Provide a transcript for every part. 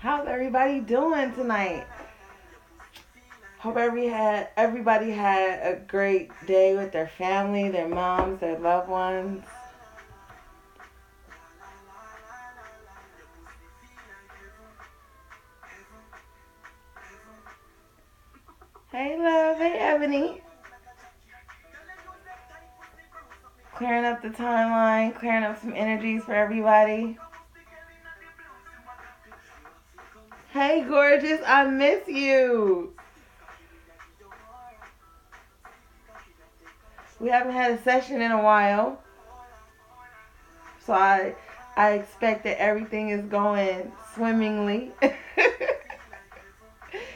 How's everybody doing tonight? Hope everybody had a great day with their family, their moms, their loved ones. Hey, love. Hey, Ebony. Clearing up the timeline, clearing up some energies for everybody. Hey, gorgeous. I miss you. We haven't had a session in a while, so I expect that everything is going swimmingly.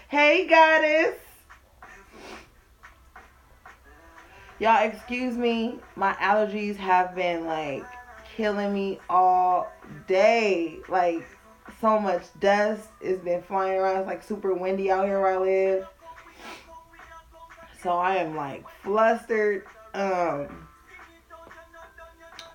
Hey, goddess. Y'all, excuse me. My allergies have been like killing me all day. Like, so much dust has been flying around. It's like super windy out here where I live. So I am like flustered. But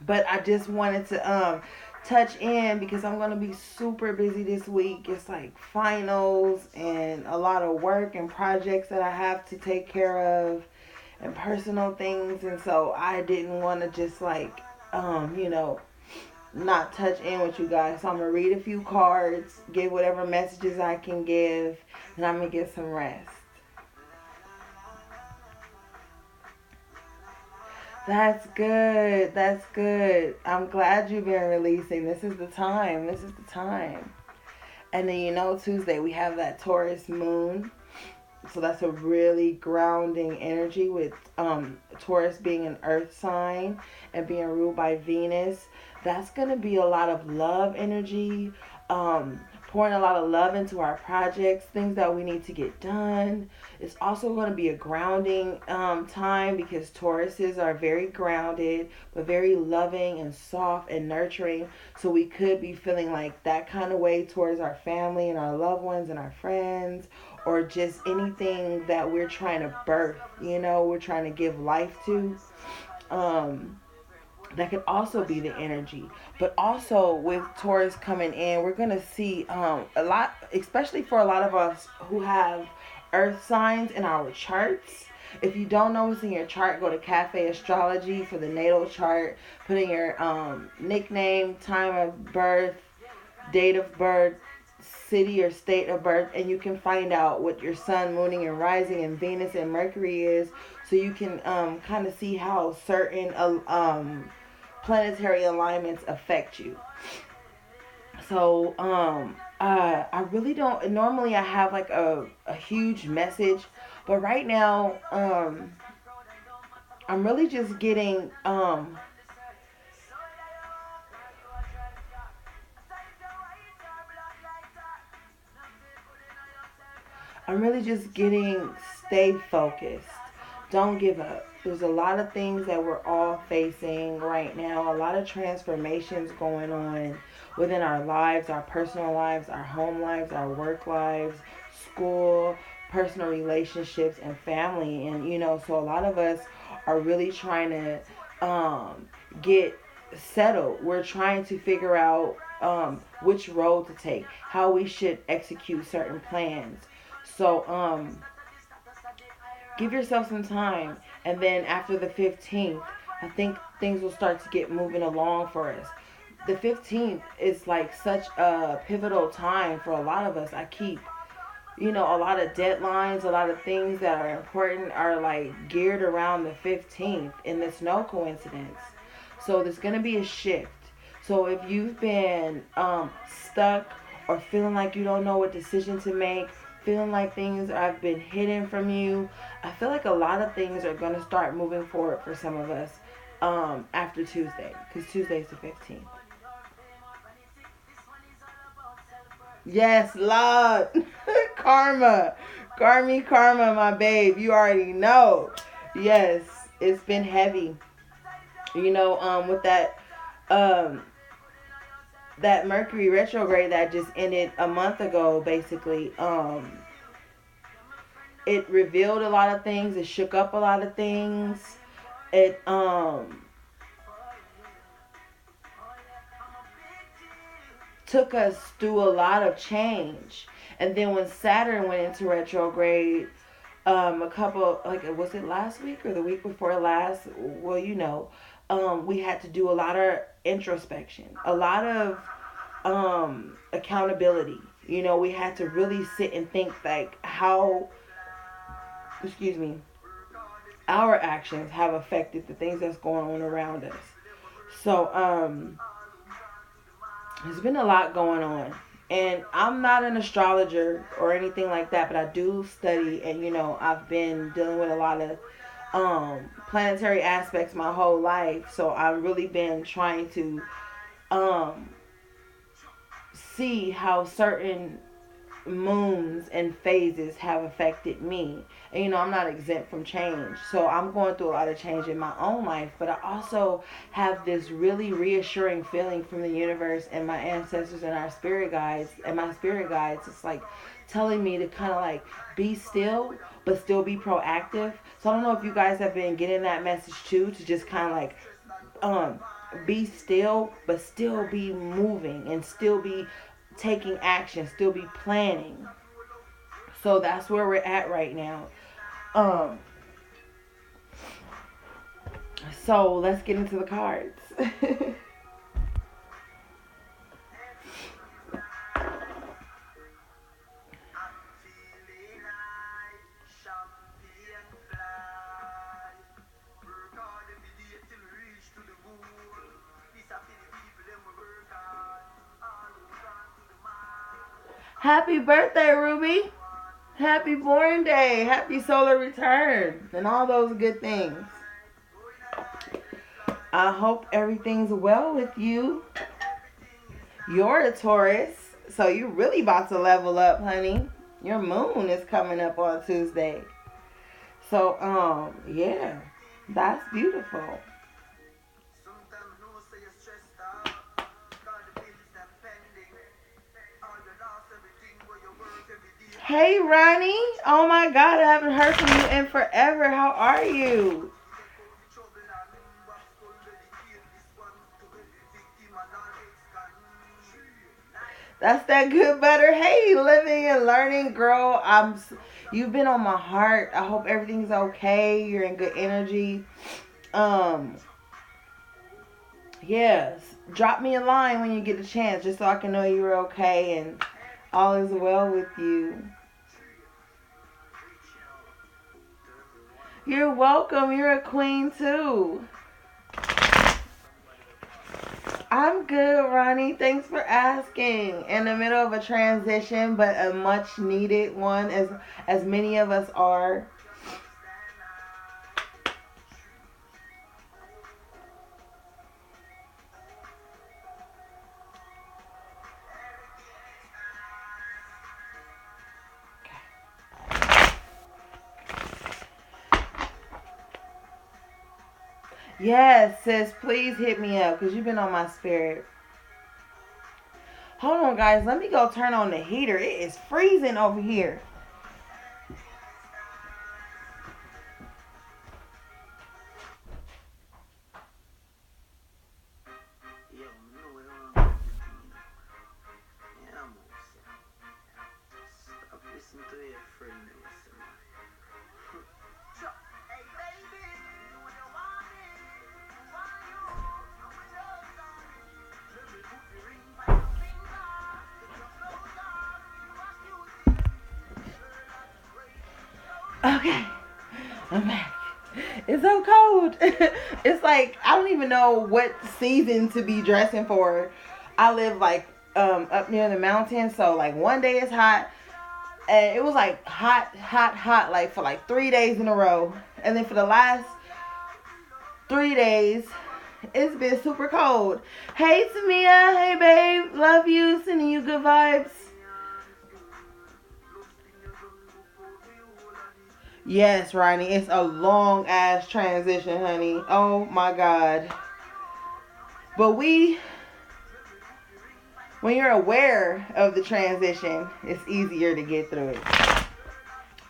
I just wanted to touch in because I'm gonna be super busy this week. It's like finals and a lot of work and projects that I have to take care of and personal things, and so I didn't want to just like you know, not touch in with you guys. So I'm gonna read a few cards, give whatever messages I can give, and I'm gonna get some rest. That's good. That's good. I'm glad you've been releasing. This is the time. This is the time. And then, Tuesday we have that Taurus moon. So that's a really grounding energy with Taurus being an earth sign and being ruled by Venus. That's going to be a lot of love energy, pouring a lot of love into our projects, things that we need to get done. It's also going to be a grounding time because Tauruses are very grounded, but very loving and soft and nurturing. So we could be feeling like that kind of way towards our family and our loved ones and our friends, or just anything that we're trying to birth, we're trying to give life to. That could also be the energy. But also with Taurus coming in, we're going to see a lot, especially for a lot of us who have earth signs in our charts. If you don't know what's in your chart, go to Cafe Astrology for the natal chart. Put in your nickname, time of birth, date of birth, city or state of birth, and you can find out what your sun, mooning, and rising, and Venus and Mercury is, so you can kind of see how certain planetary alignments affect you. So I really don't. Normally, I have like a huge message, but right now, I'm really just getting I'm really just getting stay focused. Don't give up. There's a lot of things that we're all facing right now, a lot of transformations going on within our lives, our personal lives, our home lives, our work lives, school, personal relationships, and family. And, so a lot of us are really trying to get settled. We're trying to figure out which road to take, how we should execute certain plans. So, give yourself some time, and then after the 15th, I think things will start to get moving along for us. The 15th is like such a pivotal time for a lot of us. I keep, a lot of deadlines, a lot of things that are important are like geared around the 15th, and it's no coincidence. So there's going to be a shift. So if you've been stuck or feeling like you don't know what decision to make, feeling like things have been hidden from you, I feel like a lot of things are going to start moving forward for some of us after Tuesday, because Tuesday's the 15th. Yes, Lord. Karma. Karma, my babe. You already know. Yes, it's been heavy. With um, that Mercury retrograde that just ended a month ago, basically, it revealed a lot of things. It shook up a lot of things. It took us through a lot of change. And then when Saturn went into retrograde, a couple, like, was it last week or the week before last? Well, we had to do a lot of introspection, a lot of accountability. We had to really sit and think, like, how, excuse me, our actions have affected the things that's going on around us. So there's been a lot going on. And I'm not an astrologer or anything like that, but I do study, and I've been dealing with a lot of planetary aspects my whole life. So I've really been trying to see how certain moons and phases have affected me. And I'm not exempt from change. So I'm going through a lot of change in my own life, but I also have this really reassuring feeling from the universe and my ancestors and our spirit guides and my spirit guides. It's like telling me to kind of like be still but still be proactive. So I don't know if you guys have been getting that message too, to just kind of like be still but still be moving and still be taking action, still be planning. So that's where we're at right now. So let's get into the cards. Happy birthday, Ruby. Happy born day. Happy solar return. And all those good things. I hope everything's well with you. You're a Taurus, so you're really about to level up, honey. Your moon is coming up on Tuesday. So, yeah. That's beautiful. Hey, Ronnie. Oh, my God. I haven't heard from you in forever. How are you? That's that good butter. Hey, living and learning, girl. You've been on my heart. I hope everything's okay. You're in good energy. Yes. Drop me a line when you get a chance, just so I can know you're okay and all is well with you. You're welcome. You're a queen too. I'm good, Ronnie. Thanks for asking. In the middle of a transition, but a much needed one, as many of us are. Yes, sis, please hit me up because you've been on my spirit. Hold on, guys. Let me go turn on the heater. It is freezing over here. Okay, I'm back. It's so cold. It's like I don't even know what season to be dressing for. I live like up near the mountains, so like one day it's hot, and it was like hot like for like 3 days in a row, and then for the last 3 days it's been super cold. Hey Tamia, hey babe, love you, sending you good vibes. Yes, Ronnie, it's a long ass transition, honey. Oh my God. But when you're aware of the transition, it's easier to get through it.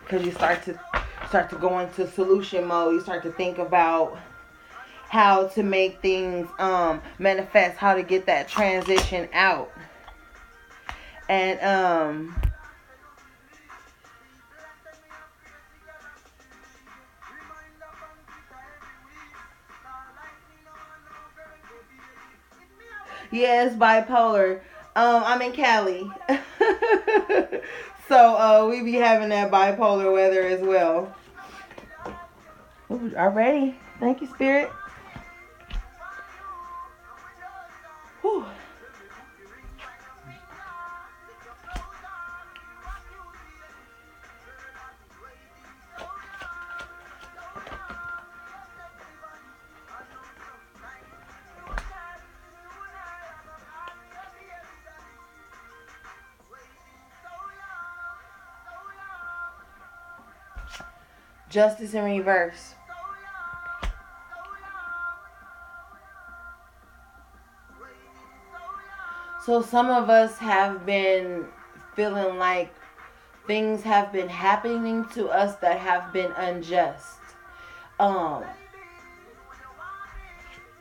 Because you start to go into solution mode. You start to think about how to make things manifest, how to get that transition out. And yeah, it's bipolar. I'm in Cali. So we be having that bipolar weather as well. Ooh, already. Thank you, Spirit. Whew. Justice in reverse. So some of us have been feeling like things have been happening to us that have been unjust. Um,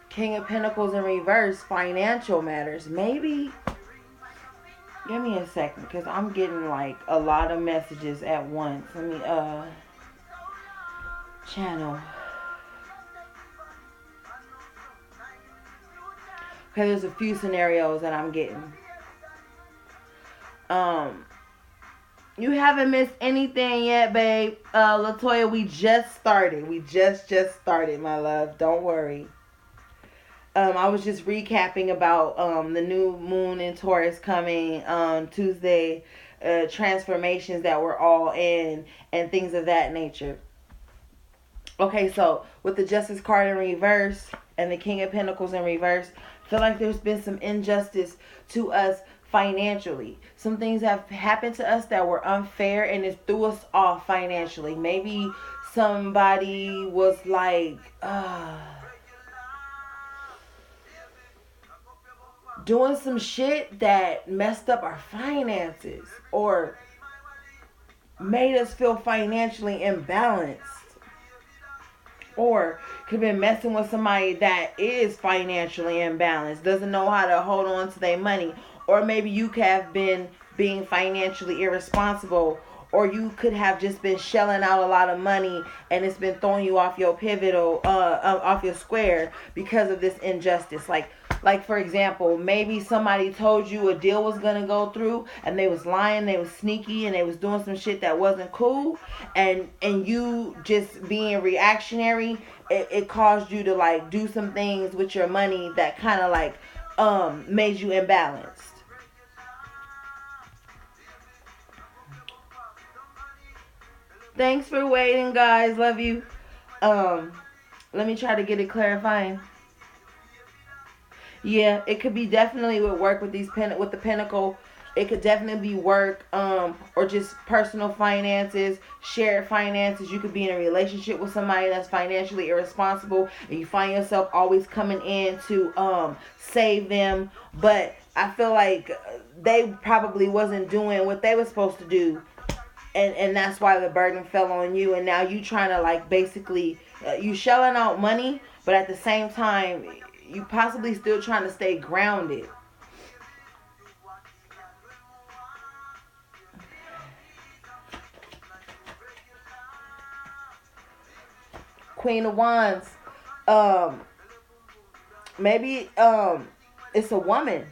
King of Pentacles in reverse, financial matters. Maybe, give me a second, because I'm getting like a lot of messages at once. Let me channel. Okay, there's a few scenarios that I'm getting. You haven't missed anything yet, babe. Latoya, we just started. We just started, my love. Don't worry. I was just recapping about the new moon in Taurus coming on Tuesday, transformations that we're all in, and things of that nature. Okay, so with the Justice card in reverse and the King of Pentacles in reverse, I feel like there's been some injustice to us financially. Some things have happened to us that were unfair and it threw us off financially. Maybe somebody was like, doing some shit that messed up our finances or made us feel financially imbalanced, or could have been messing with somebody that is financially imbalanced, doesn't know how to hold on to their money, or maybe you could have been being financially irresponsible, or you could have just been shelling out a lot of money and it's been throwing you off your pivotal, off your square because of this injustice. Like for example, maybe somebody told you a deal was gonna go through and they was lying, they was sneaky, and they was doing some shit that wasn't cool, and you just being reactionary, it caused you to like do some things with your money that kind of like made you imbalanced. Thanks for waiting, guys. Love you. Let me try to get it clarifying. Yeah, it could be definitely with work with with the Pentacle. It could definitely be work, or just personal finances, shared finances. You could be in a relationship with somebody that's financially irresponsible, and you find yourself always coming in to save them. But I feel like they probably wasn't doing what they were supposed to do, and that's why the burden fell on you. And now you trying to like basically you shelling out money, but at the same time you possibly still trying to stay grounded. Queen of Wands. Um, Maybe it's a woman,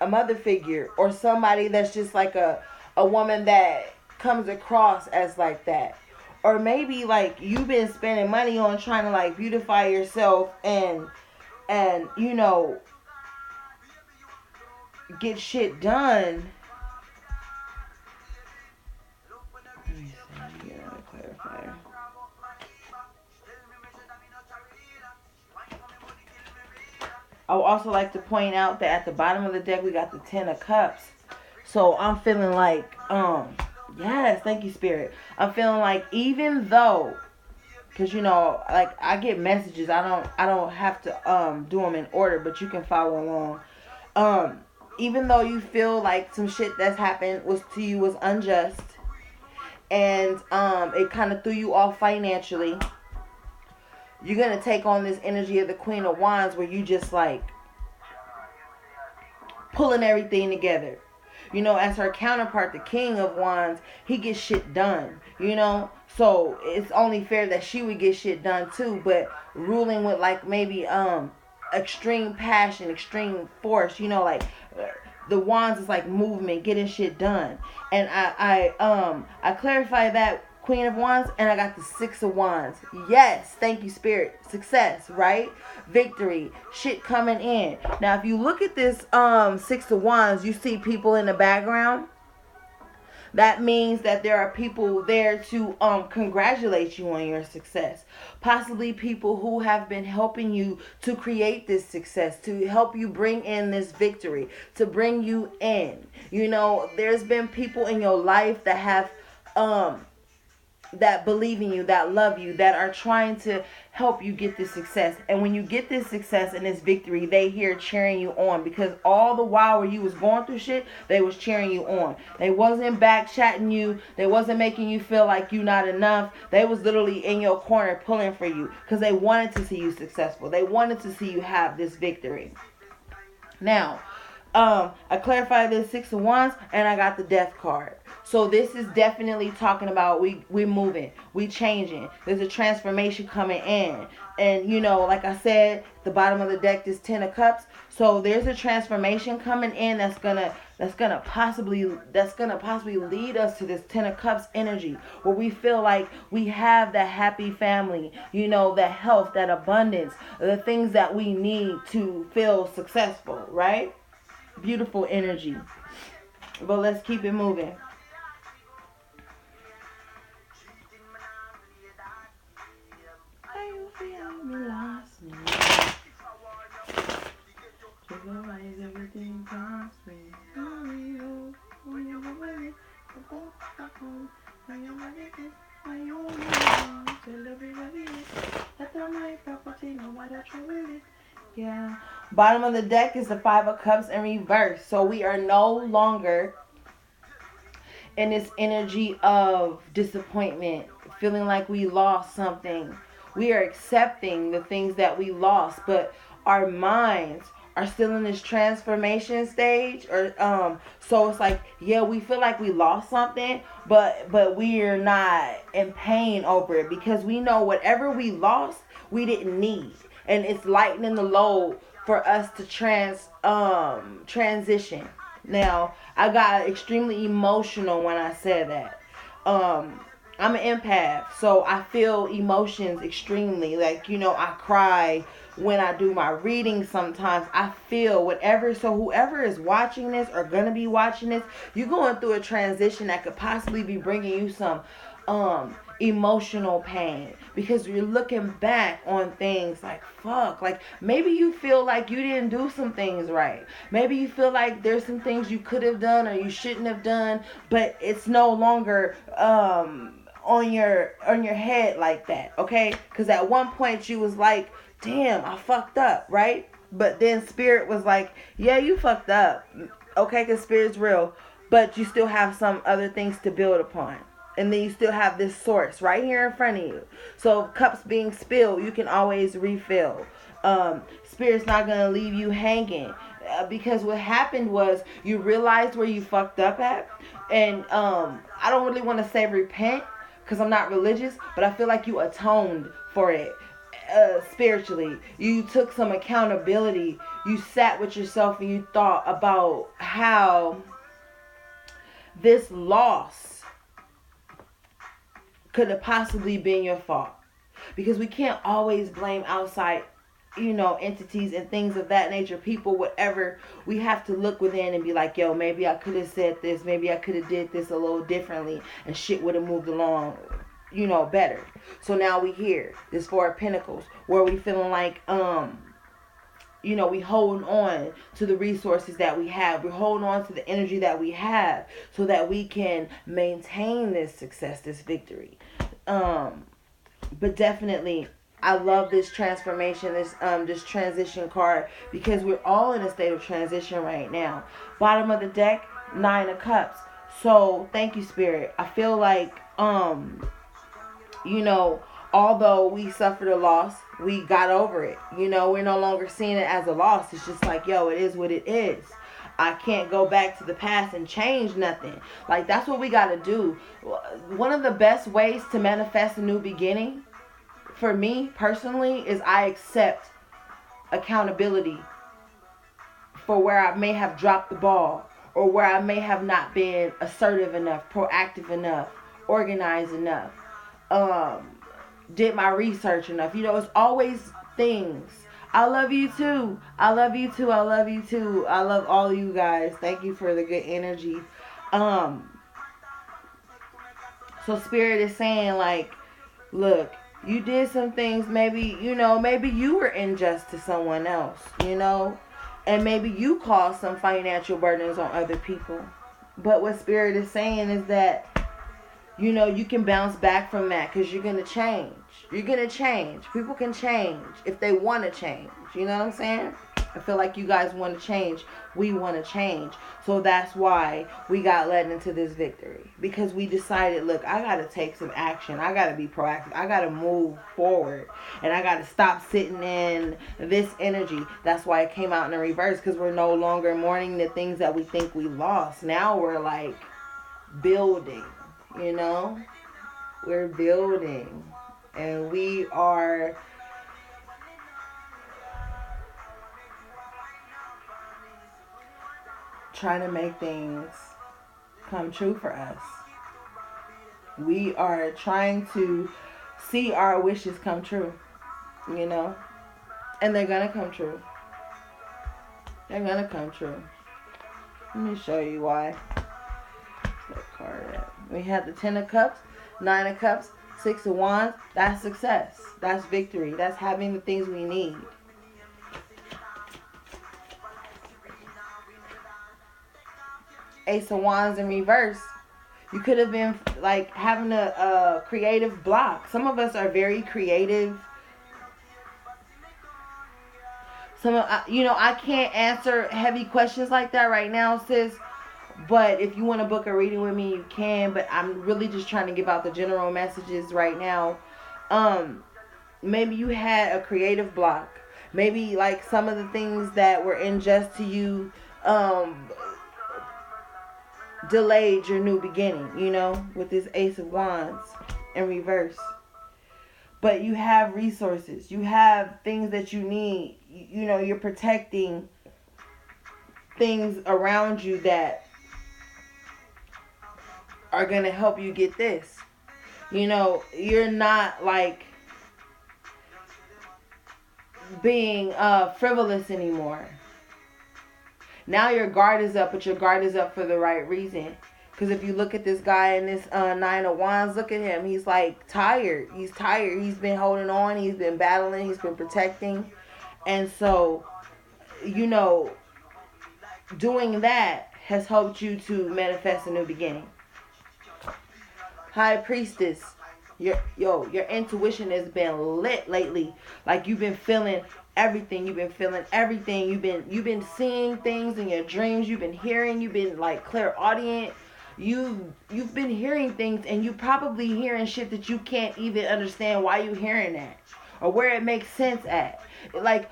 a mother figure, or somebody that's just like a woman that comes across as like that. Or maybe like you've been spending money on trying to like beautify yourself and get shit done. Let me see, get another clarifier. I would also like to point out that at the bottom of the deck we got the Ten of Cups. So I'm feeling like, yes, thank you, Spirit. I'm feeling like even though, because like I get messages, I don't have to do them in order, but you can follow along. Even though you feel like some shit that's happened was to you was unjust, and it kind of threw you off financially, you're gonna take on this energy of the Queen of Wands where you just like pulling everything together. You know, as her counterpart, the King of Wands, he gets shit done, you know? So it's only fair that she would get shit done too, but ruling with like maybe extreme passion, extreme force, you know, like the wands is like movement, getting shit done. And I clarify that Queen of Wands, and I got the Six of Wands. Yes, thank you, Spirit. Success, right? Victory, shit coming in. Now, if you look at this Six of Wands, you see people in the background. That means that there are people there to congratulate you on your success. Possibly people who have been helping you to create this success, to help you bring in this victory, to bring you in. You know, there's been people in your life that have that believe in you, that love you, that are trying to help you get this success. And when you get this success and this victory, they here cheering you on, because all the while where you was going through shit, they was cheering you on. They wasn't back chatting you. They wasn't making you feel like you not enough. They was literally in your corner pulling for you because they wanted to see you successful. They wanted to see you have this victory. Now, I clarified this Six of Wands, and I got the Death card. So this is definitely talking about we moving, we changing. There's a transformation coming in. And you know, like I said, the bottom of the deck is Ten of Cups. So there's a transformation coming in that's gonna possibly lead us to this Ten of Cups energy, where we feel like we have that happy family, you know, that health, that abundance, the things that we need to feel successful, right? Beautiful energy. But let's keep it moving. Everything comes me. Yeah. Bottom of the deck is the Five of Cups in reverse. So we are no longer in this energy of disappointment, feeling like we lost something. We are accepting the things that we lost, but our minds are still in this transformation stage, or so it's like, yeah, we feel like we lost something, but we're not in pain over it, because we know whatever we lost we didn't need, and it's lightening the load for us to transition. Now, I got extremely emotional when I said that. I'm an empath, so I feel emotions extremely. Like, you know, I cry when I do my reading sometimes. I feel whatever. So whoever is watching this or going to be watching this, you're going through a transition that could possibly be bringing you some emotional pain, because you're looking back on things like, fuck, like maybe you feel like you didn't do some things right. Maybe you feel like there's some things you could have done or you shouldn't have done, but it's no longer on your head like that, okay? Because at one point you was like, damn, I fucked up, right? But then Spirit was like, yeah, you fucked up, okay? Because Spirit's real, but you still have some other things to build upon. And then you still have this source right here in front of you. So cups being spilled, you can always refill. Spirit's not going to leave you hanging. Because what happened was you realized where you fucked up at. And I don't really want to say repent, because I'm not religious, but I feel like you atoned for it. Spiritually, you took some accountability. You sat with yourself and you thought about how this loss could have possibly been your fault. Because we can't always blame outside, you know, entities and things of that nature, people, whatever. We have to look within and be like, yo, maybe I could have said this, maybe I could have did this a little differently, and shit would have moved along, you know, better. So now we here, this Four of Pentacles, where we feeling like you know, we holding on to the resources that we have. We're holding on to the energy that we have so that we can maintain this success, this victory. But definitely, I love this transformation, this transition card, because we're all in a state of transition right now. Bottom of the deck, Nine of Cups. So thank you, Spirit. I feel like, you know, although we suffered a loss, we got over it. You know, we're no longer seeing it as a loss. It's just like, yo, it is what it is. I can't go back to the past and change nothing. Like, that's what we got to do. One of the best ways to manifest a new beginning, for me personally, is I accept accountability for where I may have dropped the ball, or where I may have not been assertive enough, proactive enough, organized enough, did my research enough. It's always things. I love you too. I love you too. I love you too. I love all you guys. Thank you for the good energy. So Spirit is saying, like, look, you did some things, maybe you were unjust to someone else, and maybe you caused some financial burdens on other people. But what Spirit is saying is that, you can bounce back from that, because you're going to change. You're going to change. People can change if they want to change. You know what I'm saying? I feel like you guys want to change. We want to change. So that's why we got led into this victory. Because we decided, look, I got to take some action. I got to be proactive. I got to move forward. And I got to stop sitting in this energy. That's why it came out in the reverse. Because we're no longer mourning the things that we think we lost. Now we're like building. We're building, and we are trying to make things come true for us. We are trying to see our wishes come true, and they're gonna come true. They're gonna come true. Let me show you why. What card at? We had the 10 of Cups, 9 of Cups, 6 of Wands. That's success. That's victory. That's having the things we need. Ace of Wands in reverse. You could have been like having a creative block. Some of us are very creative. I can't answer heavy questions like that right now, sis. But if you want to book a reading with me, you can. But I'm really just trying to give out the general messages right now. Maybe you had a creative block. Maybe like some of the things that were unjust to you delayed your new beginning, with this Ace of Wands in reverse. But you have resources. You have things that you need. You're protecting things around you that are going to help you get this. You're not like being frivolous anymore. Now your guard is up, but your guard is up for the right reason. Because if you look at this guy in this 9 of Wands, look at him. He's like tired. He's tired. He's been holding on. He's been battling. He's been protecting. And so, doing that has helped you to manifest a new beginning. High Priestess, your intuition has been lit lately. Like you've been feeling everything. You've been feeling everything. You've been seeing things in your dreams. You've been hearing. You've been like clairaudient. You've been hearing things, and you probably hearing shit that you can't even understand why you hearing that or where it makes sense at. Like,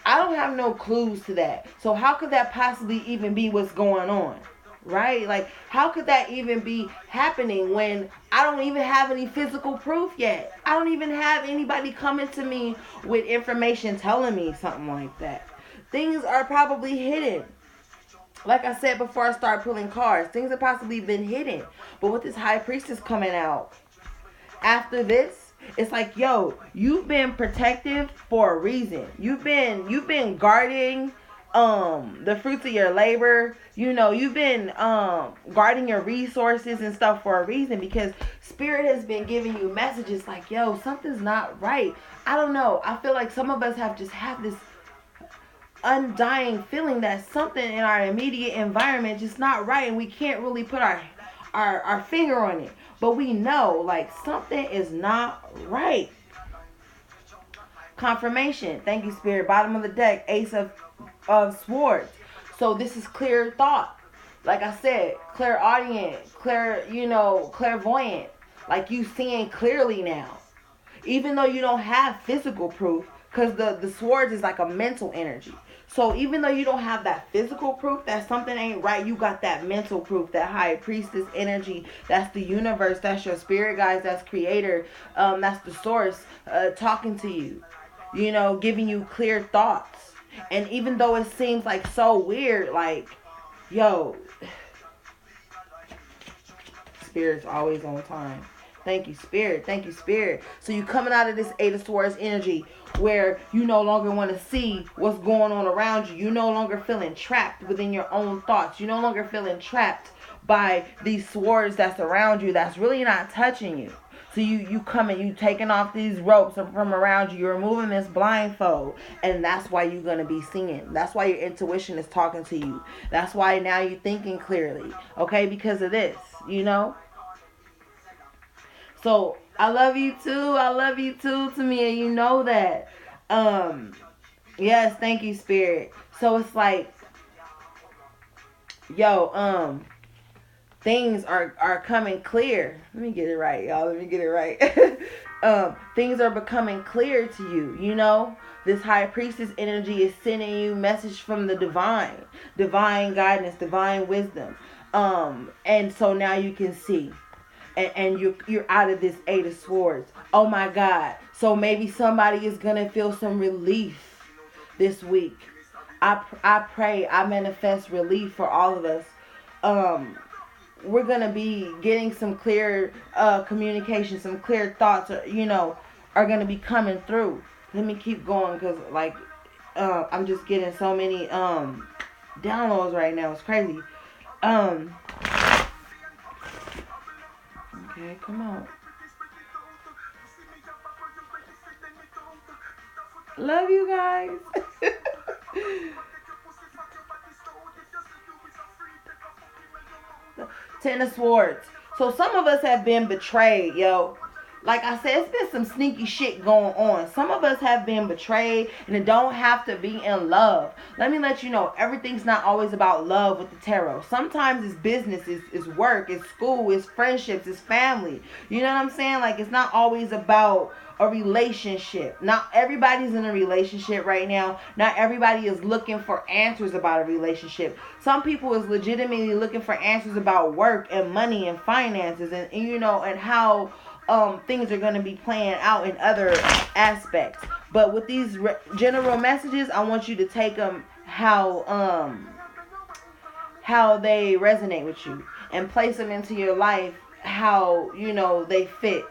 I don't have no clues to that. So how could that possibly even be what's going on? Right? Like, how could that even be happening when I don't even have any physical proof yet? I don't even have anybody coming to me with information telling me something like that. Things are probably hidden. Like I said before I start pulling cards, things have possibly been hidden. But with this High Priestess coming out, after this, it's like, you've been protective for a reason. You've been guarding the fruits of your labor. You've been guarding your resources and stuff for a reason, because Spirit has been giving you messages like, something's not right. I don't know. I feel like some of us have this undying feeling that something in our immediate environment just not right, and we can't really put our finger on it, but we know like something is not right. Confirmation. Thank you, Spirit. Bottom of the deck, Ace of Swords. So this is clear thought. Like I said, clairaudient, clairvoyant. Like you seeing clearly now, even though you don't have physical proof, because the swords is like a mental energy. So even though you don't have that physical proof that something ain't right, you got that mental proof, that high priestess energy. That's the universe. That's your spirit guides. That's creator. That's the source talking to you. You know, giving you clear thoughts. And even though it seems like so weird, like, yo, Spirit's always on time. Thank you, Spirit. Thank you, Spirit. So you coming out of this Eight of Swords energy where you no longer want to see what's going on around you. You no longer feeling trapped within your own thoughts. You no longer feeling trapped by these swords that's around you that's really not touching you. So you coming, you taking off these ropes from around you. You're removing this blindfold. And that's why you're going to be seeing. That's why your intuition is talking to you. That's why now you're thinking clearly. Okay? Because of this, you know? So I love you too. I love you too, Tamia. You know that. Yes, thank you, Spirit. So it's like, yo, things are coming clear. Let me get it right, y'all. Let me get it right. Things are becoming clear to you. You know, this high priestess energy is sending you message from the divine guidance, divine wisdom. And so now you can see. And you're out of this Eight of Swords. Oh my God. So maybe somebody is going to feel some relief this week. I pray, I manifest relief for all of us. We're going to be getting some clear communication, some clear thoughts, you know, are going to be coming through. Let me keep going because, like, I'm just getting so many downloads right now. It's crazy. Okay, come on. Love you guys. Ten of Swords. So some of us have been betrayed, yo. Like I said, it's been some sneaky shit going on. Some of us have been betrayed, and it don't have to be in love. Let me let you know, everything's not always about love with the tarot. Sometimes it's business, it's work, it's school, it's friendships, it's family. You know what I'm saying? Like, it's not always about a relationship. Not everybody's in a relationship right now. Not everybody is looking for answers about a relationship. Some people is legitimately looking for answers about work and money and finances and you know, and how things are going to be playing out in other aspects. But with these general messages, I want you to take them how they resonate with you and place them into your life how, you know, they fit.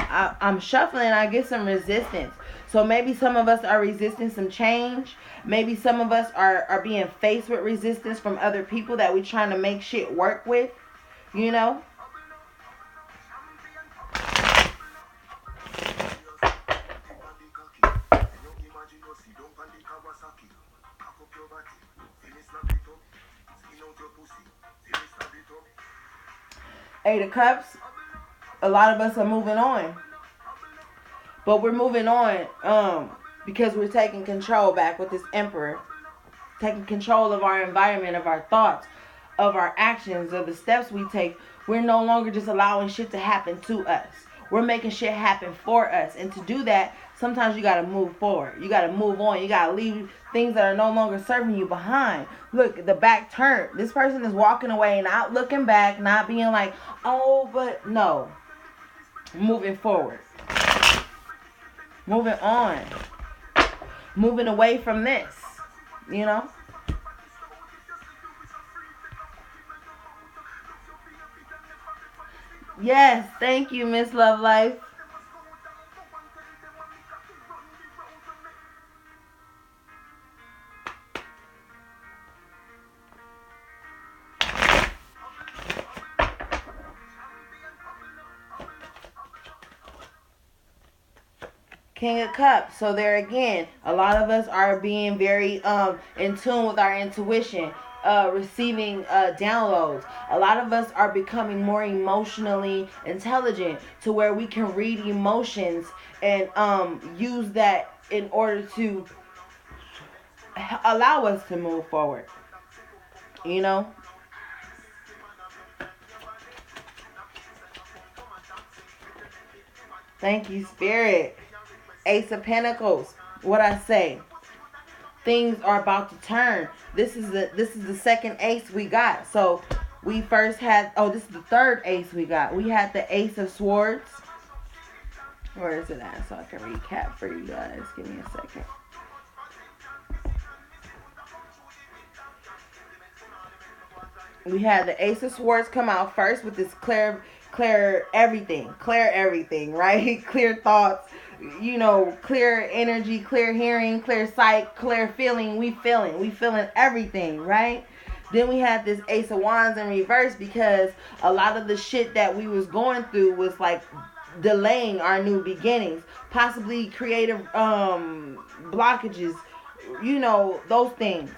I'm shuffling, I get some resistance. So maybe some of us are resisting some change. Maybe some of us are being faced with resistance from other people that we're trying to make shit work with. You know? Eight of Cups. A lot of us are moving on. But we're moving on because we're taking control back with this Emperor. Taking control of our environment, of our thoughts, of our actions, of the steps we take. We're no longer just allowing shit to happen to us. We're making shit happen for us. And to do that, sometimes you got to move forward. You got to move on. You got to leave things that are no longer serving you behind. Look, the back turn. This person is walking away, not looking back, not being like, oh, but no. Moving forward. Moving on. Moving away from this. You know? Yes, thank you, Miss Love Life. King of Cups. So there again, a lot of us are being very in tune with our intuition, receiving downloads. A lot of us are becoming more emotionally intelligent to where we can read emotions and use that in order to allow us to move forward. You know? Thank you, Spirit. Ace of Pentacles. What I say? Things are about to turn. This is the second ace we got. So we first had, oh, this is the third ace we got. We had the Ace of Swords. Where is it at? So I can recap for you guys. Give me a second. We had the Ace of Swords come out first with this clear everything, right? Clear thoughts, clear energy, clear hearing, clear sight, clear feeling. We feeling everything, right? Then we had this Ace of Wands in reverse because a lot of the shit that we was going through was like delaying our new beginnings, possibly creative blockages, those things.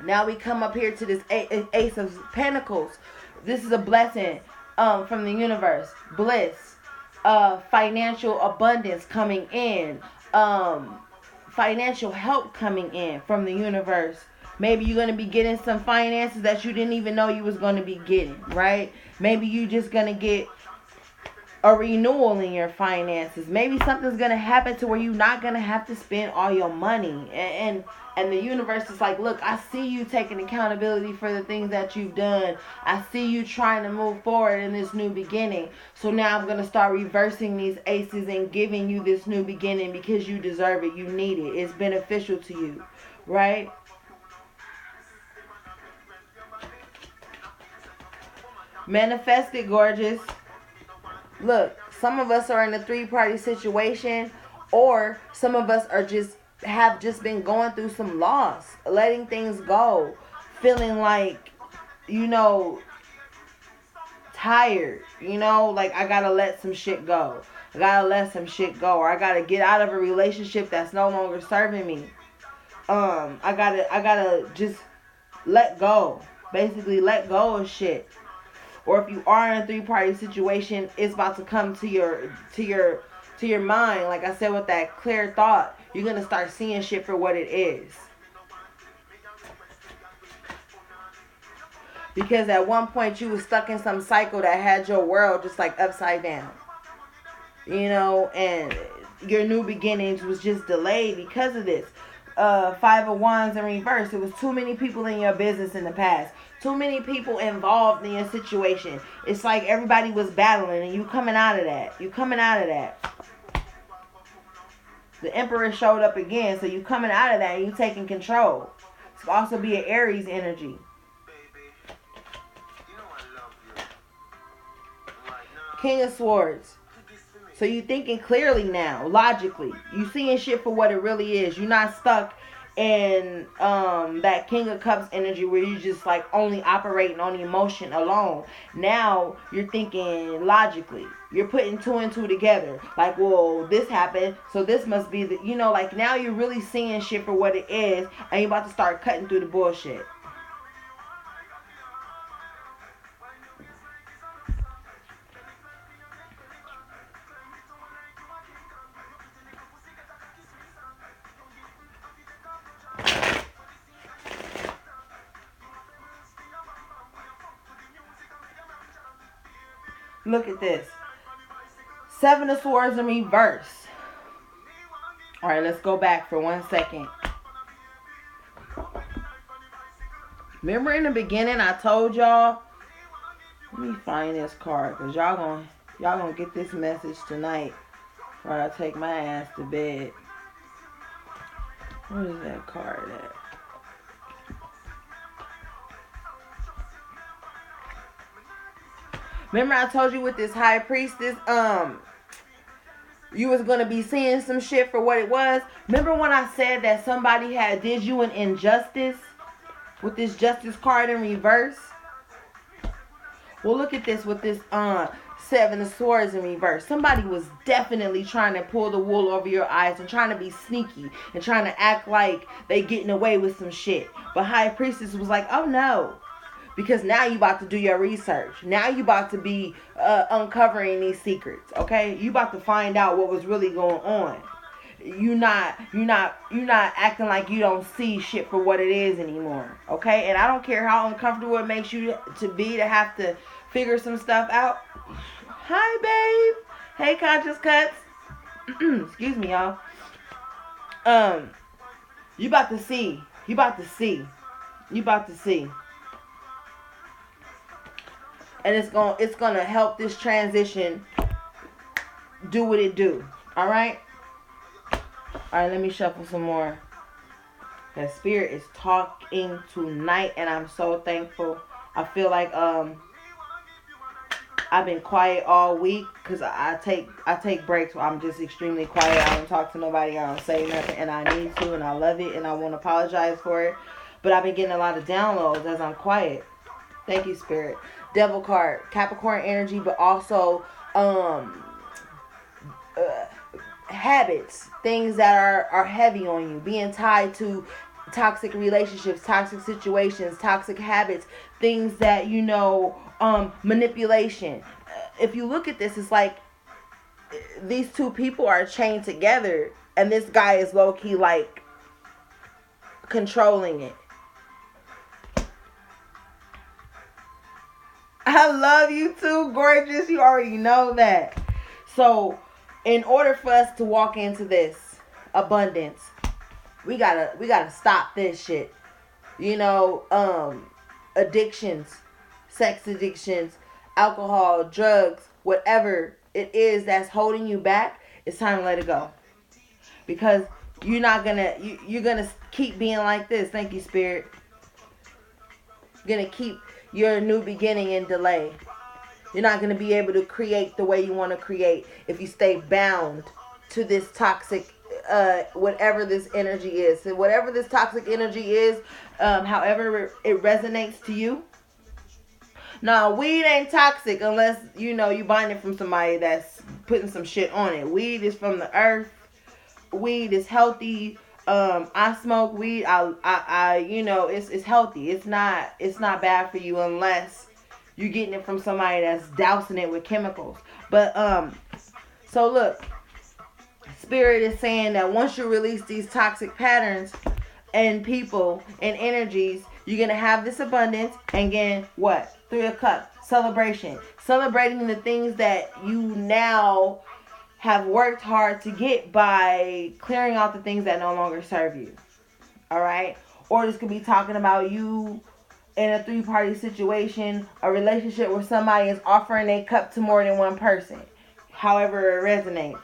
Now we come up here to this Ace of Pentacles. This is a blessing from the universe. Bliss. Financial abundance coming in. Financial help coming in from the universe. Maybe you're going to be getting some finances that you didn't even know you was going to be getting, right? Maybe you just going to get a renewal in your finances. Maybe something's going to happen to where you're not going to have to spend all your money. And the universe is like, look, I see you taking accountability for the things that you've done. I see you trying to move forward in this new beginning. So now I'm going to start reversing these aces and giving you this new beginning because you deserve it. You need it. It's beneficial to you, right? Manifest it, gorgeous. Look, some of us are in a 3-party situation, or some of us are have been going through some loss, letting things go, feeling like, tired, like I gotta let some shit go. Or I gotta get out of a relationship that's no longer serving me. I gotta just let go. Basically let go of shit. Or if you are in a 3-party situation, it's about to come to your mind. Like I said, with that clear thought, you're going to start seeing shit for what it is. Because at one point you was stuck in some cycle that had your world just like upside down. And your new beginnings was just delayed because of this. 5 of Wands in reverse. It was too many people in your business in the past. Too many people involved in your situation. It's like everybody was battling and you coming out of that. The Emperor showed up again, so you coming out of that and you taking control. It could also be an Aries energy. King of Swords. So you thinking clearly now, logically. You seeing shit for what it really is. You're not stuck in that King of Cups energy where you just like only operating on emotion alone. Now you're thinking logically. You're putting 2 and 2 together. Like, well, this happened, so this must be the, like now you're really seeing shit for what it is, and you're about to start cutting through the bullshit. Look at this. 7 of Swords in reverse. Alright, let's go back for 1 second. Remember in the beginning I told y'all, let me find this card because y'all gonna get this message tonight while I take my ass to bed. Where is that card at? Remember I told you with this High Priestess, you was going to be seeing some shit for what it was? Remember when I said that somebody had did you an injustice with this Justice card in reverse? Well, look at this with this 7 of Swords in reverse. Somebody was definitely trying to pull the wool over your eyes and trying to be sneaky and trying to act like they getting away with some shit. But High Priestess was like, oh no. Because now you about to do your research. Now you about to be uncovering these secrets, okay? You about to find out what was really going on. You're not acting like you don't see shit for what it is anymore, okay? And I don't care how uncomfortable it makes you to have to figure some stuff out. Hi, babe. Hey, Conscious Cuts. Excuse me, y'all. You about to see. You about to see. You about to see. And it's gonna help this transition do what it do. Alright? Alright, let me shuffle some more. The spirit is talking tonight, and I'm so thankful. I feel like I've been quiet all week because I take breaks where I'm just extremely quiet. I don't talk to nobody. I don't say nothing, and I need to, and I love it, and I won't apologize for it. But I've been getting a lot of downloads as I'm quiet. Thank you, Spirit. Devil card, Capricorn energy, but also habits, things that are heavy on you, being tied to toxic relationships, toxic situations, toxic habits, things that manipulation. If you look at this, it's like these two people are chained together, and this guy is low-key like controlling it. I love you too, gorgeous. You already know that. So in order for us to walk into this abundance, we gotta stop this shit. Addictions, sex addictions, alcohol, drugs, whatever it is that's holding you back, it's time to let it go. Because you're gonna keep being like this. Thank you, Spirit. You're gonna keep your new beginning in delay. You're not gonna be able to create the way you want to create if you stay bound to this toxic whatever this energy is. So whatever this toxic energy is, however it resonates to you. Now, weed ain't toxic unless, you buying it from somebody that's putting some shit on it. Weed is from the earth. Weed is healthy. I smoke weed. It's healthy. It's not bad for you unless you're getting it from somebody that's dousing it with chemicals. But, so look, Spirit is saying that once you release these toxic patterns and people and energies, you're going to have this abundance. And again, what? 3 of Cups. Celebration. Celebrating the things that you now have worked hard to get by clearing out the things that no longer serve you. Alright? Or this could be talking about you in a 3-party situation, a relationship where somebody is offering a cup to more than one person. However it resonates.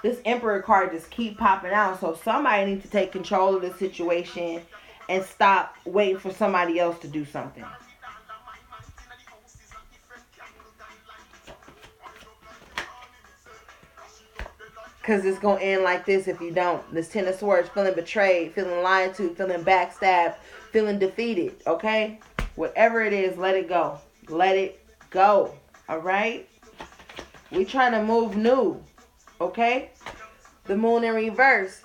This Emperor card just keep popping out. So somebody needs to take control of the situation and stop waiting for somebody else to do something. Because it's going to end like this if you don't. This 10 of Swords, feeling betrayed, feeling lied to, feeling backstabbed, feeling defeated, okay? Whatever it is, let it go. Let it go, all right? We trying to move new, okay? The Moon in reverse.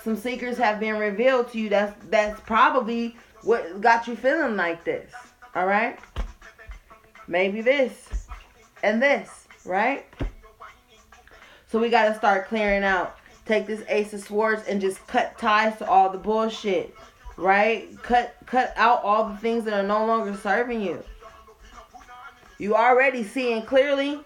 Some secrets have been revealed to you. That's probably what got you feeling like this, all right? Maybe this and this, right? So we got to start clearing out. Take this Ace of Swords and just cut ties to all the bullshit, right? Cut out all the things that are no longer serving you. You already seeing clearly.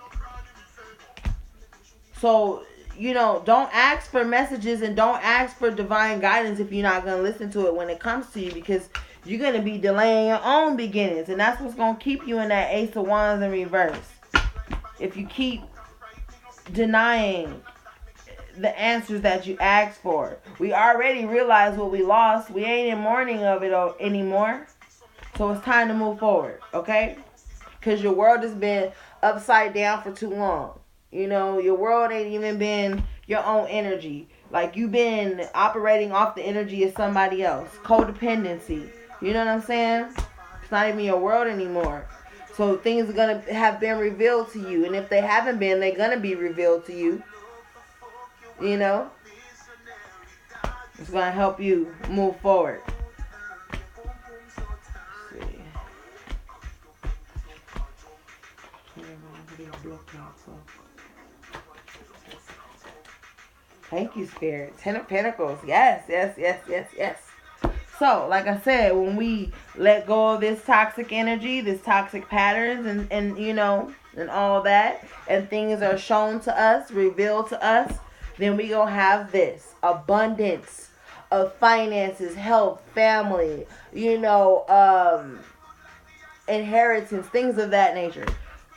So, don't ask for messages and don't ask for divine guidance if you're not going to listen to it when it comes to you, because you're going to be delaying your own beginnings. And that's what's going to keep you in that Ace of Wands in reverse. If you keep denying the answers that you asked for. We already realized what we lost. We ain't in mourning of it anymore. So it's time to move forward, okay? Because your world has been upside down for too long. Your world ain't even been your own energy. Like, you've been operating off the energy of somebody else. Codependency. You know what I'm saying? It's not even your world anymore. So things are going to have been revealed to you. And if they haven't been, they're going to be revealed to you. It's going to help you move forward. Let's see. Thank you, Spirit. 10 of Pentacles. Yes. So, like I said, when we let go of this toxic energy, this toxic patterns, and and all that, and things are shown to us, revealed to us, then we gonna have this abundance of finances, health, family, inheritance, things of that nature.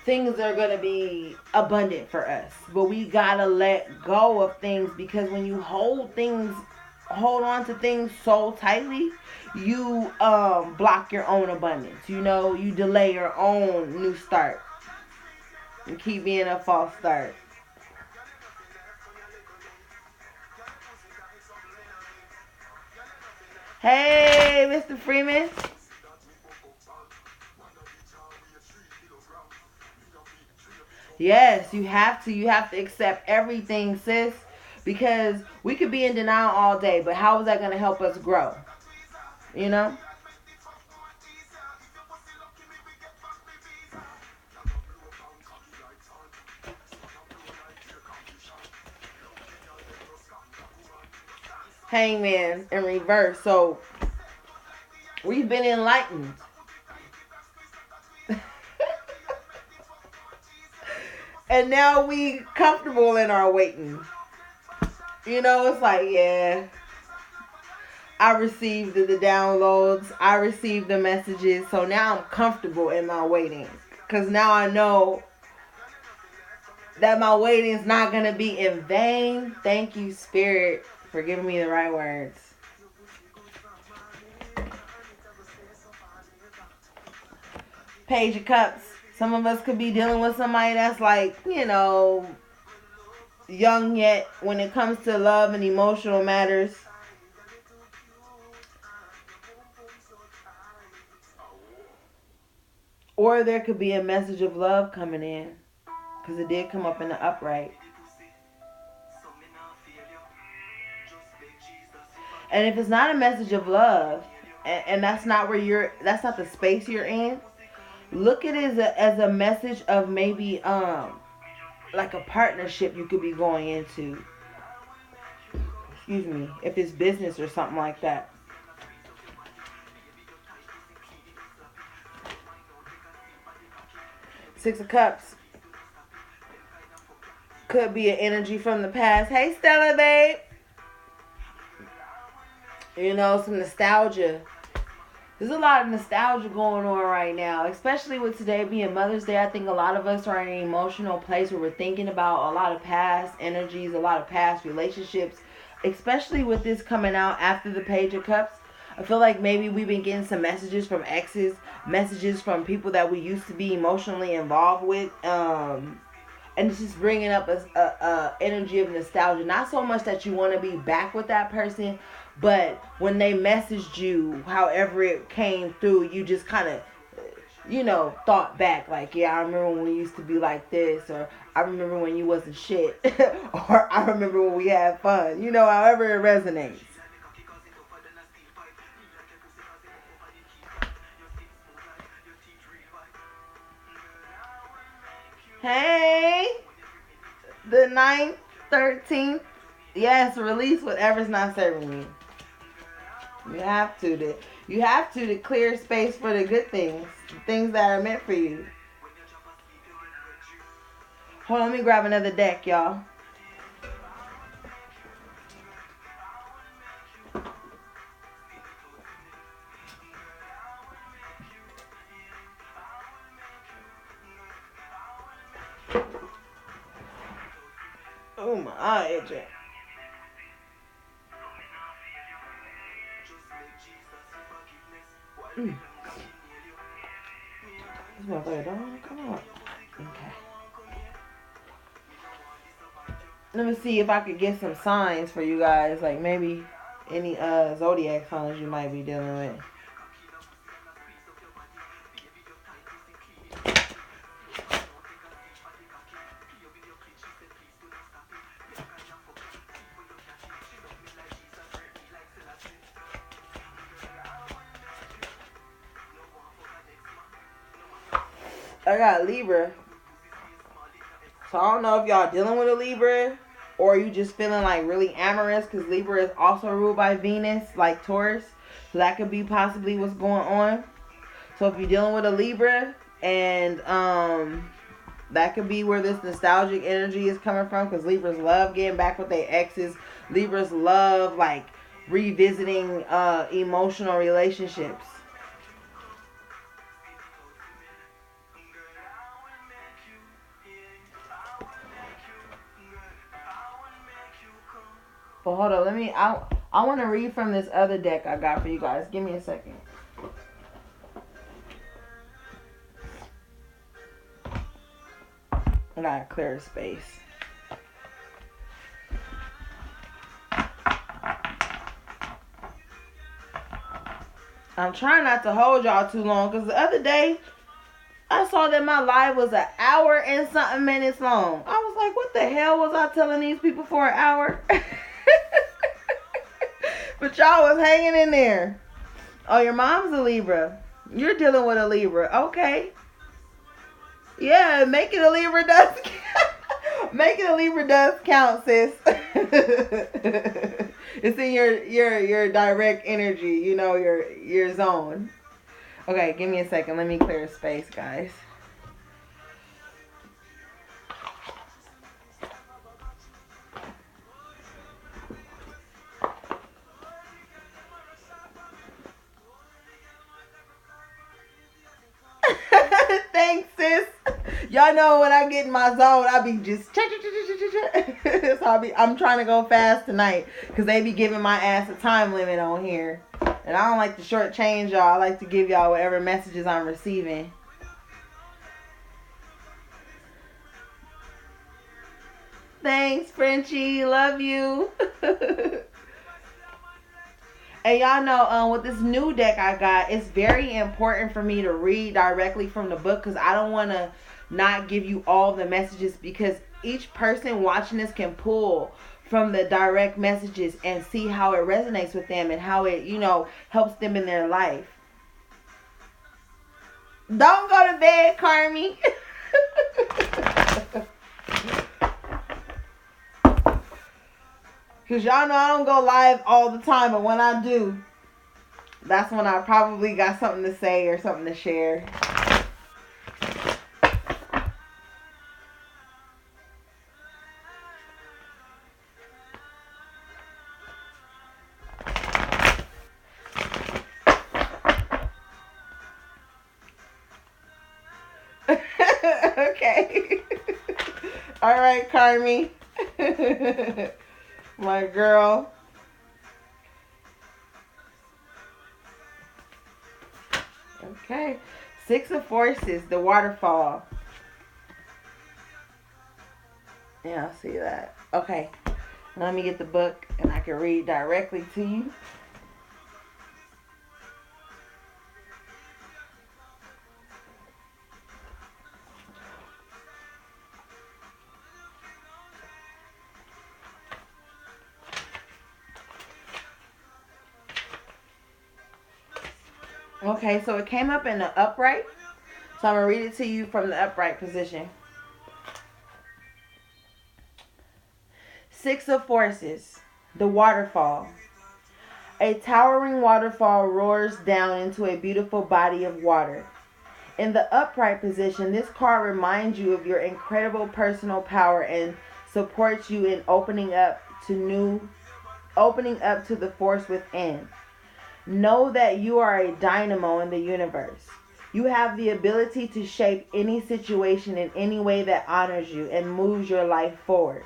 Things are gonna be abundant for us, but we gotta let go of things, because when you hold on to things so tightly, you block your own abundance. You delay your own new start and keep being a false start. Hey, Mr. Freeman. Yes, you have to. You have to accept everything, sis. Because we could be in denial all day, but how is that going to help us grow? You know? Hangman in reverse. So, we've been enlightened. And now we comfortable in our waiting. It's like, yeah, I received the downloads. I received the messages. So now I'm comfortable in my waiting. Because now I know that my waiting is not going to be in vain. Thank you, Spirit, for giving me the right words. Page of Cups. Some of us could be dealing with somebody that's like, young yet when it comes to love and emotional matters. Or there could be a message of love coming in, because it did come up in the upright. And if it's not a message of love, and that's not that's not the space you're in, look at it as a message of maybe like a partnership you could be going into. Excuse me, if it's business or something like that. Six of Cups could be an energy from the past. Hey, Stella, babe. Some nostalgia. There's a lot of nostalgia going on right now, especially with today being Mother's Day. I think a lot of us are in an emotional place where we're thinking about a lot of past energies, a lot of past relationships, especially with this coming out after the Page of Cups. I feel like maybe we've been getting some messages from exes, messages from people that we used to be emotionally involved with, and it's just bringing up a energy of nostalgia. Not so much that you want to be back with that person, but when they messaged you, however it came through, you just kind of, thought back. Like, yeah, I remember when we used to be like this, or I remember when you wasn't shit, or I remember when we had fun. However it resonates. Hey, the 9th, 13th. Yes, release whatever's not serving you. You have to clear space for the good things, the things that are meant for you. Hold on, let me grab another deck, y'all. Oh my eye itching. This motherfucker don't come up. Okay. Let me see if I could get some signs for you guys, like maybe any zodiac signs you might be dealing with. I got Libra. So I don't know if y'all dealing with a Libra or you just feeling like really amorous, because Libra is also ruled by Venus, like Taurus. So that could be possibly what's going on. So if you're dealing with a Libra, and that could be where this nostalgic energy is coming from, because Libras love getting back with their exes. Libras love like revisiting emotional relationships. But hold on, I want to read from this other deck I got for you guys. Give me a second. I gotta clear space. I'm trying not to hold y'all too long, because the other day I saw that my live was an hour and something minutes long. I was like, what the hell was I telling these people for an hour? But y'all was hanging in there. Oh, your mom's a Libra. You're dealing with a Libra. Okay. Yeah, making a Libra does count. Making a Libra does count, sis. It's in your direct energy, you know, your zone. Okay, give me a second. Let me clear space, guys. Thanks, sis. Y'all know when I get in my zone, I be just so I'm trying to go fast tonight, because they be giving my ass a time limit on here. And I don't like to shortchange y'all. I like to give y'all whatever messages I'm receiving. Thanks, Frenchie. Love you. And y'all know, with this new deck I got, it's very important for me to read directly from the book, because I don't want to not give you all the messages, because each person watching this can pull from the direct messages and see how it resonates with them and how it, you know, helps them in their life. Don't go to bed, Carmi. Because y'all know I don't go live all the time, but when I do, that's when I probably got something to say or something to share. Okay. All right, Carmi. My girl. Okay. Six of Forces, the waterfall. Yeah, I see that. Okay. Let me get the book and I can read directly to you. Okay, so it came up in the upright. So I'm going to read it to you from the upright position. Six of Forces, the waterfall. A towering waterfall roars down into a beautiful body of water. In the upright position, this card reminds you of your incredible personal power and supports you in opening up to the force within. Know that you are a dynamo in the universe. You have the ability to shape any situation in any way that honors you and moves your life forward.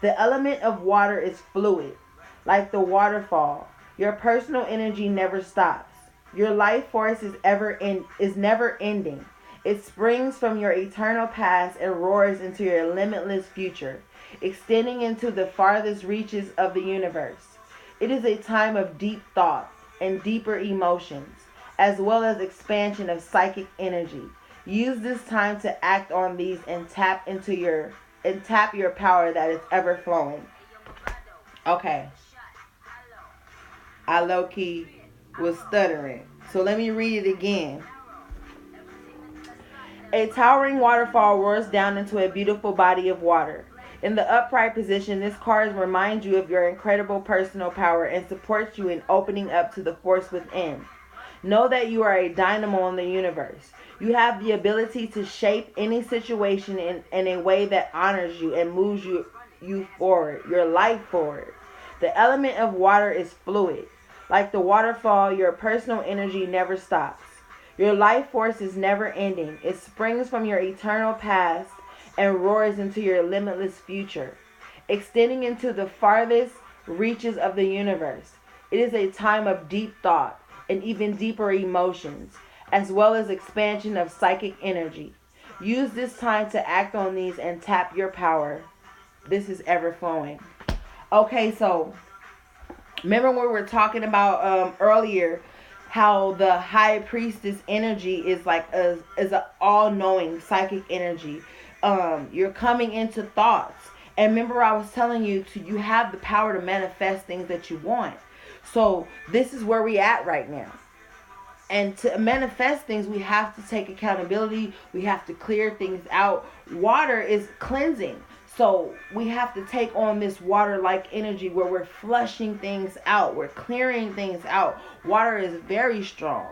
The element of water is fluid, like the waterfall. Your personal energy never stops. Your life force is never ending. It springs from your eternal past and roars into your limitless future, extending into the farthest reaches of the universe. It is a time of deep thought and deeper emotions, as well as expansion of psychic energy. Use this time to act on these and tap your power that is ever flowing. Okay. I low-key was stuttering. So let me read it again. A towering waterfall roars down into a beautiful body of water. In the upright position, this card reminds you of your incredible personal power and supports you in opening up to the force within. Know that you are a dynamo in the universe. You have the ability to shape any situation in a way that honors you and moves you forward, your life forward. The element of water is fluid. Like the waterfall, your personal energy never stops. Your life force is never ending. It springs from your eternal past and roars into your limitless future, extending into the farthest reaches of the universe. It is a time of deep thought and even deeper emotions, as well as expansion of psychic energy. Use this time to act on these and tap your power. This is ever flowing. Okay, so remember when we were talking about earlier how the high priestess energy is like is a all-knowing psychic energy. You're coming into thoughts, and remember I was telling you you have the power to manifest things that you want. So this is where we at right now. And to manifest things, we have to take accountability. We have to clear things out. Water is cleansing. So we have to take on this water-like energy where we're flushing things out. We're clearing things out. Water is very strong,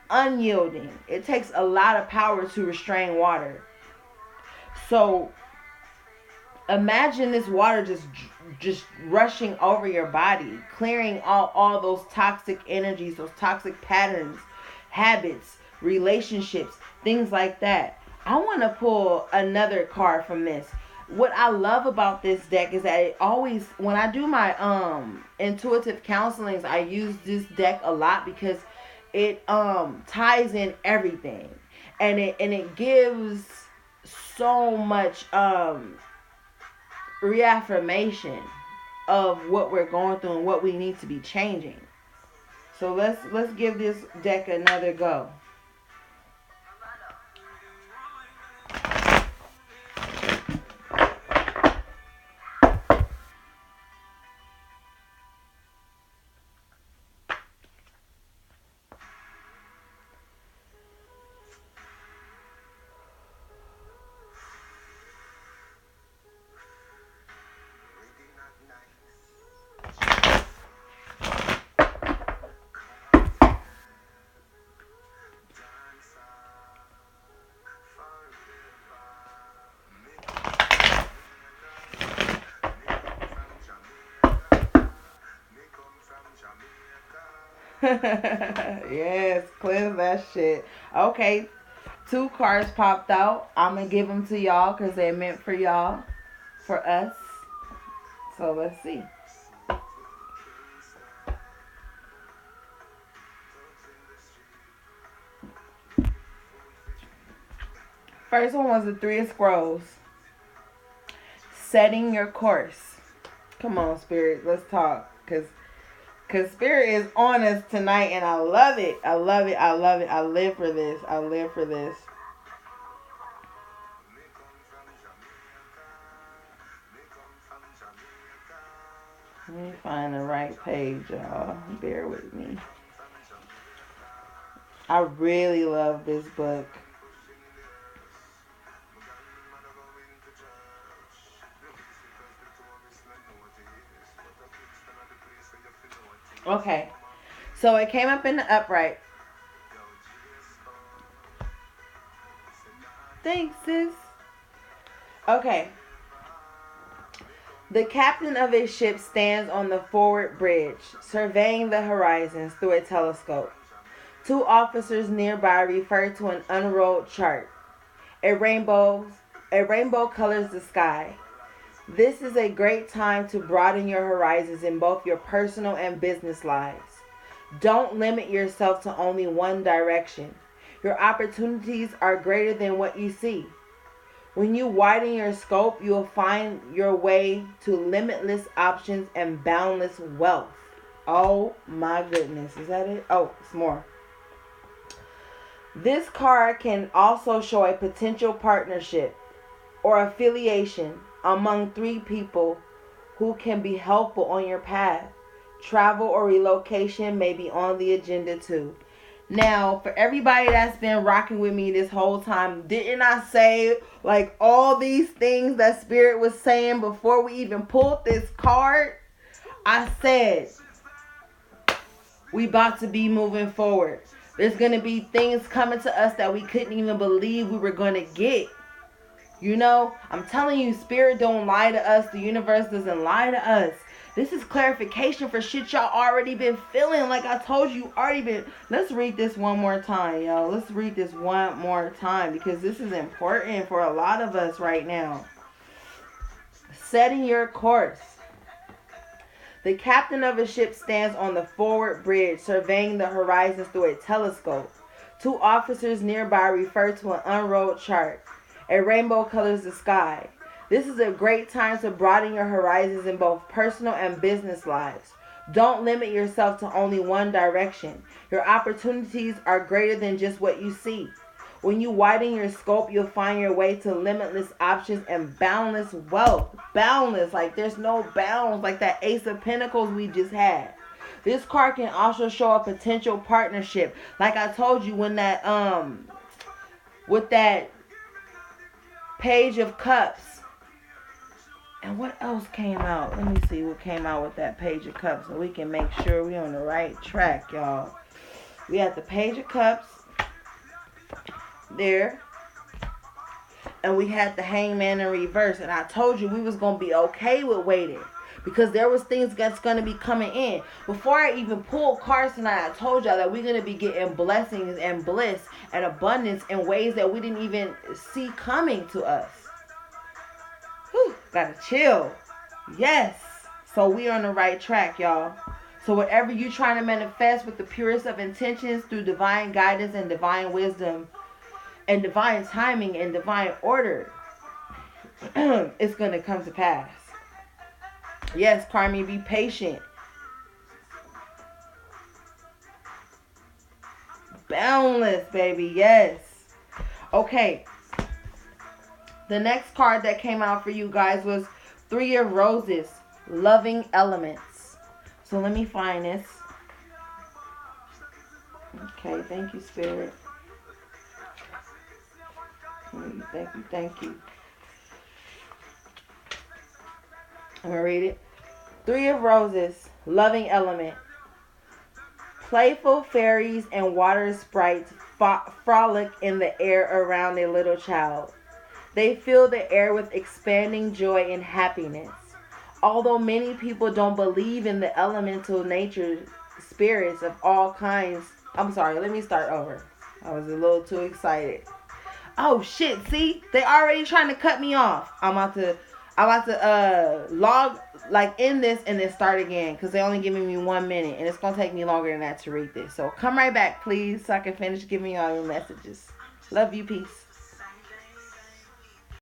unyielding. It takes a lot of power to restrain water. So imagine this water just rushing over your body, clearing all those toxic energies, those toxic patterns, habits, relationships, things like that. I want to pull another card from this. What I love about this deck is that it always, when I do my intuitive counselings, I use this deck a lot because it ties in everything, and it gives so much reaffirmation of what we're going through and what we need to be changing. So let's give this deck another go. Yes, cleanse that shit. Okay, 2 cards popped out. I'm gonna give them to y'all because they're meant for y'all, for us. So let's see. First one was the 3 of Scrolls. Setting your course. Come on, Spirit, let's talk. Cause Spirit is on us tonight, and I love it. I love it. I love it. I live for this. I live for this. Let me find the right page, y'all. Bear with me. I really love this book. Okay, so it came up in the upright. Thanks, sis. Okay. The captain of a ship stands on the forward bridge, surveying the horizons through a telescope. 2 officers nearby refer to an unrolled chart. A rainbow colors the sky. This is a great time to broaden your horizons in both your personal and business lives. Don't limit yourself to only one direction. Your opportunities are greater than what you see. When you widen your scope, you'll find your way to limitless options and boundless wealth. Oh my goodness. Is that it? Oh, it's more. This card can also show a potential partnership or affiliation among 3 people who can be helpful on your path. Travel or relocation may be on the agenda too. Now, for everybody that's been rocking with me this whole time, didn't I say like all these things that Spirit was saying before we even pulled this card? I said, we about to be moving forward. There's going to be things coming to us that we couldn't even believe we were going to get. You know, I'm telling you, Spirit don't lie to us. The universe doesn't lie to us. This is clarification for shit y'all already been feeling. Like I told you, already been. Let's read this one more time, yo. Let's read this one more time because this is important for a lot of us right now. Setting your course. The captain of a ship stands on the forward bridge, surveying the horizons through a telescope. Two officers nearby refer to an unrolled chart. A rainbow colors the sky. This is a great time to broaden your horizons in both personal and business lives. Don't limit yourself to only one direction. Your opportunities are greater than just what you see. When you widen your scope, you'll find your way to limitless options and boundless wealth. Boundless, like there's no bounds, like that Ace of Pentacles we just had. This card can also show a potential partnership. Like I told you, when that with that Page of Cups. And what else came out? Let me see what came out with that Page of Cups so we can make sure we're on the right track, y'all. We had the Page of Cups there. And we had the Hangman in reverse. And I told you we was going to be okay with waiting. Because there was things that's going to be coming in. Before I even pulled cards tonight, I told y'all that we're going to be getting blessings and bliss and abundance in ways that we didn't even see coming to us. Whew, gotta chill. Yes. So we on the right track, y'all. So whatever you trying to manifest with the purest of intentions through divine guidance and divine wisdom and divine timing and divine order, it's going to come to pass. Yes, Carmi, be patient. Boundless, baby. Yes. Okay. The next card that came out for you guys was Three of Roses, Loving Elements. So let me find this. Okay, thank you, Spirit. Thank you. I'm going to read it. Three of Roses, Loving Element. Playful fairies and water sprites frolic in the air around a little child. They fill the air with expanding joy and happiness. Although many people don't believe in the elemental nature spirits of all kinds. I'm sorry, let me start over. I was a little too excited. Oh shit, see? They already trying to cut me off. I'm about to log like in this and then start again because they only giving me 1 minute and it's gonna take me longer than that to read this. So come right back, please, so I can finish giving y'all your messages. Love you, peace.